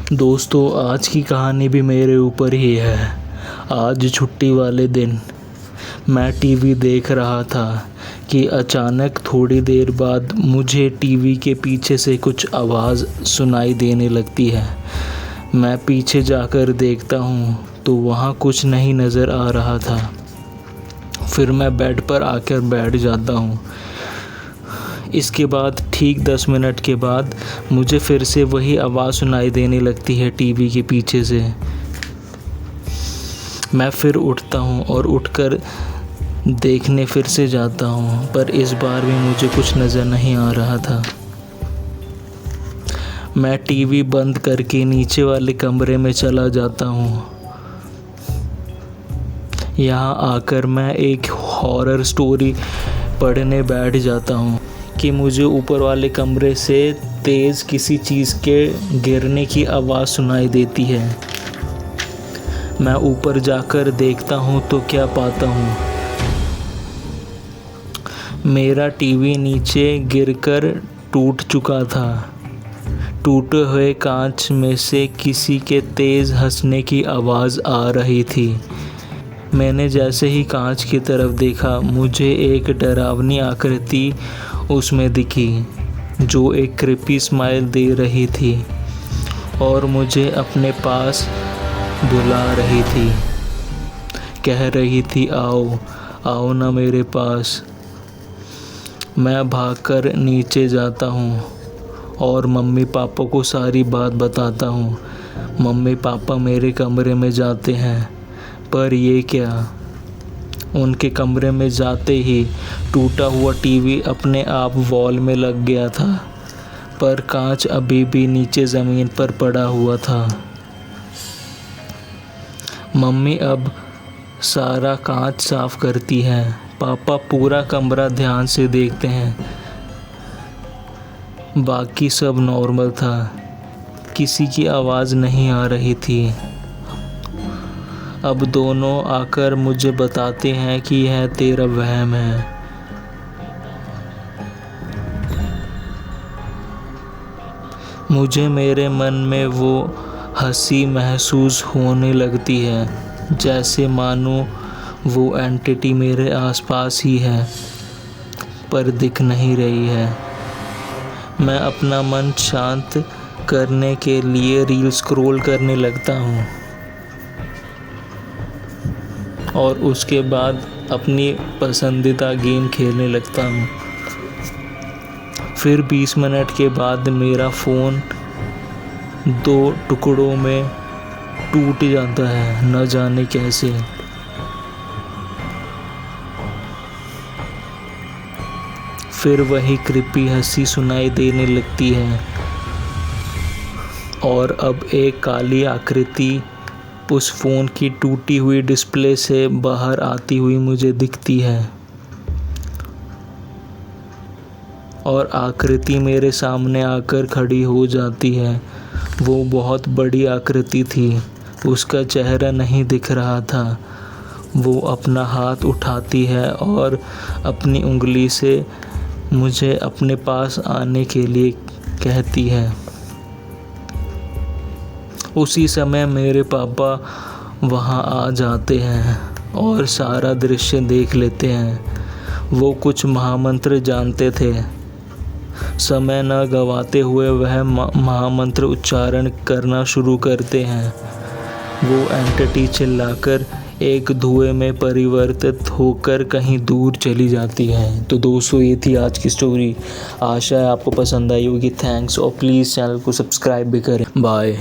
दोस्तों, आज की कहानी भी मेरे ऊपर ही है। आज छुट्टी वाले दिन मैं टीवी देख रहा था कि अचानक थोड़ी देर बाद मुझे टीवी के पीछे से कुछ आवाज़ सुनाई देने लगती है। मैं पीछे जाकर देखता हूँ तो वहाँ कुछ नहीं नज़र आ रहा था। फिर मैं बेड पर आकर बैठ जाता हूँ। इसके बाद ठीक 10 मिनट के बाद मुझे फिर से वही आवाज़ सुनाई देने लगती है टीवी के पीछे से। मैं फिर उठता हूँ और उठकर देखने फिर से जाता हूँ, पर इस बार भी मुझे कुछ नज़र नहीं आ रहा था। मैं टीवी बंद करके नीचे वाले कमरे में चला जाता हूँ। यहाँ आकर मैं एक हॉरर स्टोरी पढ़ने बैठ जाता हूँ कि मुझे ऊपर वाले कमरे से तेज़ किसी चीज़ के गिरने की आवाज़ सुनाई देती है। मैं ऊपर जाकर देखता हूँ तो क्या पाता हूँ, मेरा टीवी नीचे गिरकर टूट चुका था। टूटे हुए कांच में से किसी के तेज़ हंसने की आवाज़ आ रही थी। मैंने जैसे ही कांच की तरफ देखा, मुझे एक डरावनी आकृति उसमें दिखी जो एक क्रीपी स्माइल दे रही थी और मुझे अपने पास बुला रही थी। कह रही थी, आओ आओ ना मेरे पास। मैं भागकर नीचे जाता हूँ और मम्मी पापा को सारी बात बताता हूँ। मम्मी पापा मेरे कमरे में जाते हैं, पर ये क्या, उनके कमरे में जाते ही टूटा हुआ टीवी अपने आप वॉल में लग गया था, पर कांच अभी भी नीचे ज़मीन पर पड़ा हुआ था। मम्मी अब सारा कांच साफ करती है। पापा पूरा कमरा ध्यान से देखते हैं। बाकी सब नॉर्मल था, किसी की आवाज़ नहीं आ रही थी। अब दोनों आकर मुझे बताते हैं कि यह तेरा वहम है। मुझे मेरे मन में वो हंसी महसूस होने लगती है, जैसे मानो वो एंटिटी मेरे आसपास ही है, पर दिख नहीं रही है। मैं अपना मन शांत करने के लिए रील स्क्रॉल करने लगता हूँ और उसके बाद अपनी पसंदीदा गेम खेलने लगता हूँ। फिर 20 मिनट के बाद मेरा फ़ोन 2 टुकड़ों में टूट जाता है, न जाने कैसे। फिर वही क्रीपी हंसी सुनाई देने लगती है और अब एक काली आकृति उस फ़ोन की टूटी हुई डिस्प्ले से बाहर आती हुई मुझे दिखती है और आकृति मेरे सामने आकर खड़ी हो जाती है। वो बहुत बड़ी आकृति थी, उसका चेहरा नहीं दिख रहा था। वो अपना हाथ उठाती है और अपनी उंगली से मुझे अपने पास आने के लिए कहती है। उसी समय मेरे पापा वहाँ आ जाते हैं और सारा दृश्य देख लेते हैं। वो कुछ महामंत्र जानते थे। समय न गवाते हुए वह महामंत्र उच्चारण करना शुरू करते हैं। वो एंटिटी चिल्लाकर एक धुएं में परिवर्तित होकर कहीं दूर चली जाती है। तो दोस्तों, ये थी आज की स्टोरी। आशा है आपको पसंद आई होगी। थैंक्स, और प्लीज़ चैनल को सब्सक्राइब भी करें। बाय।